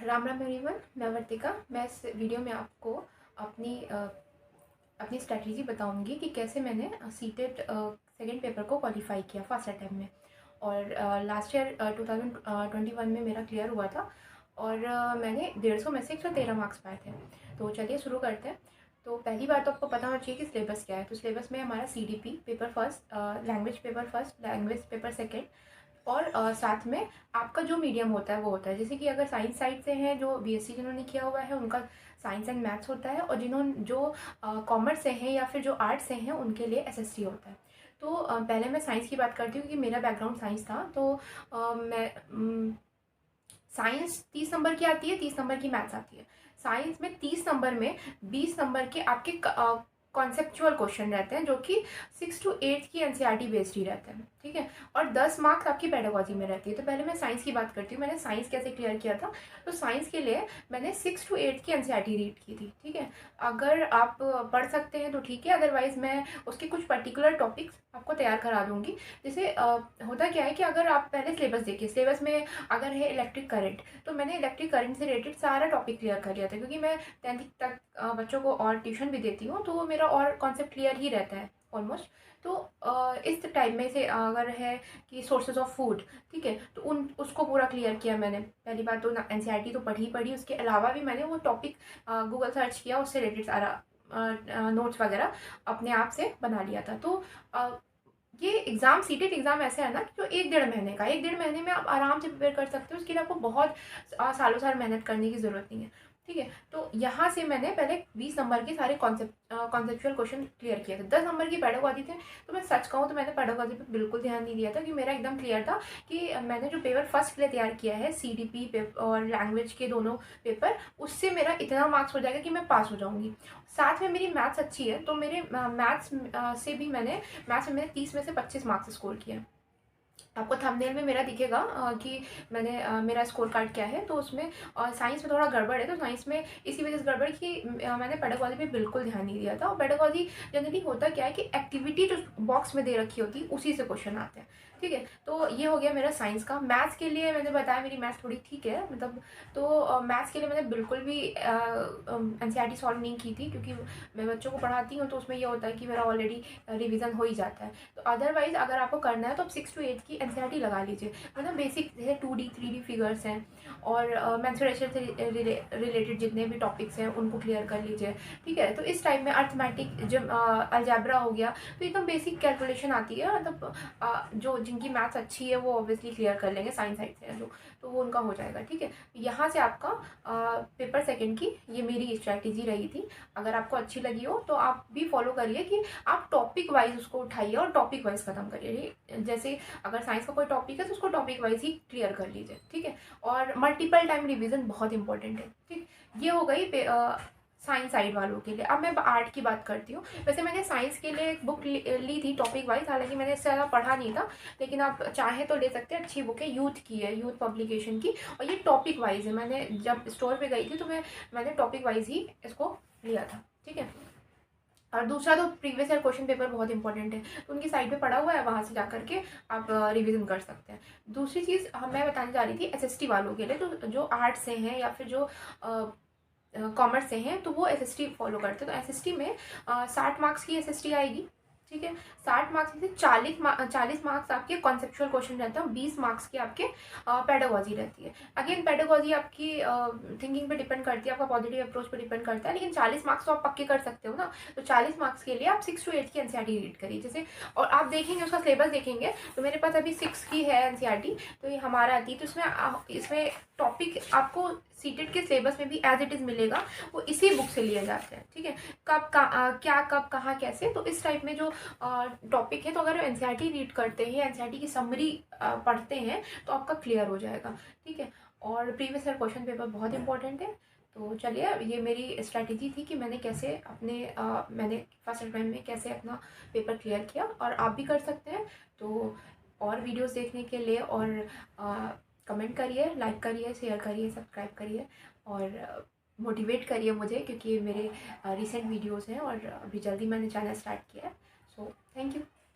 Ram Ram everyone, मैं वर्तिका। मैं इस वीडियो में आपको अपनी स्ट्रैटेजी बताऊंगी कि कैसे मैंने सीटेट सेकेंड पेपर को क्वालिफाई किया फर्स्ट अटैम्प्ट में। और लास्ट ईयर 2021 में मेरा क्लियर हुआ था और मैंने 150 में से 113 मार्क्स पाए थे। तो चलिए शुरू करते हैं। तो पहली बात तो आपको पता होना चाहिए कि सिलेबस क्या है। तो सिलेबस में हमारा CDP paper first, language paper first, language paper second, और साथ में आपका जो मीडियम होता है वो होता है। जैसे कि अगर साइंस साइड से हैं, जो BSc जिन्होंने किया हुआ है उनका साइंस एंड मैथ्स होता है, और जो कॉमर्स से हैं या फिर जो आर्ट्स से हैं उनके लिए SST होता है। तो पहले मैं साइंस की बात करती हूँ क्योंकि मेरा बैकग्राउंड साइंस था। तो मैं साइंस 30 नंबर की आती है, 30 नंबर की मैथ्स आती है। साइंस में 30 नंबर में 20 नंबर के आपके कॉन्सेप्चुअल क्वेश्चन रहते हैं, जो कि 6 to 8 की NCERT बेस्ड ही रहते हैं, ठीक है। और 10 मार्क्स आपकी पेडागोजी में रहती है। तो पहले मैं साइंस की बात करती हूँ, मैंने साइंस कैसे क्लियर किया था। तो साइंस के लिए मैंने 6 to 8 की NCERT रीड की थी, ठीक है। अगर आप पढ़ सकते हैं तो ठीक है, अदरवाइज मैं उसके कुछ पर्टिकुलर टॉपिक्स आपको तैयार करा दूंगी। जैसे होता क्या है कि अगर आप पहले सिलेबस देखिए, सिलेबस में अगर है इलेक्ट्रिक करंट, तो मैंने इलेक्ट्रिक करंट से रिलेटेड सारा टॉपिक क्लियर कर लिया था, क्योंकि मैं 10th तक बच्चों को और ट्यूशन भी देती हूँ, तो मेरा और कॉन्सेप्ट क्लियर ही रहता है ऑलमोस्ट। तो इस टाइप में से अगर है कि सोर्सेज ऑफ फूड, ठीक है, तो उसको पूरा क्लियर किया मैंने। पहली बात तो NCERT तो पढ़ी, उसके अलावा भी मैंने वो टॉपिक गूगल सर्च किया, उससे रिलेटेड सारा नोट्स वगैरह अपने आप से बना लिया था। तो ये एग्ज़ाम, सीटेट एग्ज़ाम ऐसा है ना कि जो 1-1.5 महीने का, 1-1.5 महीने में आप आराम से प्रिपेयर कर सकते हो। उसके लिए आपको बहुत सालों साल मेहनत करने की ज़रूरत नहीं है, ठीक है। तो यहाँ से मैंने पहले 20 नंबर के सारे कॉन्सेप्चुअल क्वेश्चन क्लियर किए थे। 10 नंबर की पेडागोजी थे, तो मैं सच कहूँ तो मैंने पेडागोजी पे बिल्कुल ध्यान नहीं दिया था, कि मेरा एकदम क्लियर था कि मैंने जो पेपर फर्स्ट के लिए तैयार किया है, CDP पेपर और लैंग्वेज के दोनों पेपर, उससे मेरा इतना मार्क्स हो जाएगा कि मैं पास हो जाऊँगी। साथ में मेरी मैथ्स अच्छी है, तो मेरे मैथ्स से भी मैथ्स में मैंने 30 में से 25 मार्क्स स्कोर किया। आपको थंबनेल में मेरा दिखेगा कि मैंने मेरा स्कोर कार्ड क्या है। तो उसमें साइंस में थोड़ा गड़बड़ है, तो साइंस में इसी वजह से गड़बड़ कि मैंने पेडागोजी पे बिल्कुल ध्यान नहीं दिया था। और पेडागोजी जनरली होता क्या है कि एक्टिविटी जो बॉक्स में दे रखी होती है उसी से क्वेश्चन आते हैं, ठीक है। तो ये हो गया मेरा साइंस का। मैथ्स के लिए मैंने बताया मेरी मैथ्स थोड़ी ठीक है, मतलब। तो मैथ्स के लिए मैंने बिल्कुल भी NCERT सॉल्व नहीं की थी, क्योंकि मैं बच्चों को पढ़ाती हूँ, तो उसमें ये होता है कि मेरा ऑलरेडी रिविज़न हो ही जाता है। तो अदरवाइज अगर आपको करना है तो आप 6 to 8 की NCERT लगा लीजिए। मतलब बेसिक जैसे 2D 3D फिगर्स हैं, और मेंसुरेशन से रिलेटेड जितने भी टॉपिक्स हैं उनको क्लियर कर लीजिए, ठीक है। तो इस टाइप में अर्थमेटिक जब अलजेब्रा हो गया, तो एकदम बेसिक कैलकुलेशन आती है। मतलब जो जिनकी मैथ्स अच्छी है वो ऑब्वियसली क्लियर कर लेंगे, साइंस साइड से जो, तो वो उनका हो जाएगा, ठीक है। यहाँ से आपका पेपर सेकेंड की ये मेरी स्ट्रैटेजी रही थी। अगर आपको अच्छी लगी हो तो आप भी फॉलो करिए कि आप टॉपिक वाइज उसको उठाइए और टॉपिक वाइज खत्म करिए। जैसे अगर साइंस का कोई टॉपिक है तो उसको टॉपिक वाइज ही क्लियर कर लीजिए, ठीक है। और मल्टीपल टाइम रिवीजन बहुत इंपॉर्टेंट है, ठीक। ये हो गई साइंस साइड वालों के लिए। अब मैं आर्ट की बात करती हूँ। वैसे मैंने साइंस के लिए एक बुक ली थी टॉपिक वाइज, हालांकि मैंने इससे ज़्यादा पढ़ा नहीं था, लेकिन आप चाहें तो ले सकते हैं। अच्छी बुक है, यूथ की है, यूथ पब्लिकेशन की, और ये टॉपिक वाइज है। मैंने जब स्टोर पे गई थी तो मैंने टॉपिक वाइज ही इसको लिया था, ठीक है। और दूसरा तो प्रीवियस ईयर क्वेश्चन पेपर बहुत इंपॉर्टेंट है, तो उनकी साइट पे पड़ा हुआ है, वहाँ से जा करके आप रिवीजन कर सकते हैं। दूसरी चीज़ मैं बताने जा रही थी SST वालों के लिए। तो जो आर्ट्स से हैं या फिर जो कॉमर्स से हैं, तो वो SST फॉलो करते हैं। तो SST में 60 मार्क्स की SST आएगी, ठीक है। 60 मार्क्स में से 40 मार्क्स आपके कॉन्सेप्चुअल क्वेश्चन रहते हैं, और 20 मार्क्स की आपके पेडागोजी रहती है। अगेन पेडागोजी आपकी थिंकिंग पे डिपेंड करती है, आपका पॉजिटिव अप्रोच पे डिपेंड करता है, लेकिन 40 मार्क्स तो आप पक्के कर सकते हो ना। तो 40 मार्क्स के लिए आप 6 to 8 की NCERT रीड करिए। जैसे, और आप देखेंगे उसका सिलेबस देखेंगे, तो मेरे पास अभी 6 की है NCERT, तो ये हमारा आती है। तो इसमें टॉपिक आपको सीटेट के सिलेबस में भी एज इट इज़ मिलेगा, वो इसी बुक से लिए जाते हैं, ठीक है। क्या कब कहाँ कैसे, तो इस टाइप में जो टॉपिक है, तो अगर NCERT रीड करते हैं, NCERT की समरी पढ़ते हैं, तो आपका क्लियर हो जाएगा, ठीक है। और प्रीवियस ईयर क्वेश्चन पेपर बहुत इंपॉर्टेंट है। तो चलिए, ये मेरी स्ट्रैटेजी थी कि मैंने कैसे मैंने फर्स्ट अटेम्प्ट में कैसे अपना पेपर क्लियर किया, और आप भी कर सकते हैं। तो और वीडियोस देखने के लिए, और कमेंट करिए, लाइक करिए, शेयर करिए, सब्सक्राइब करिए, और मोटिवेट करिए मुझे, क्योंकि ये मेरे रिसेंट वीडियोस हैं और अभी जल्दी मैंने चैनल स्टार्ट किया है। So thank you.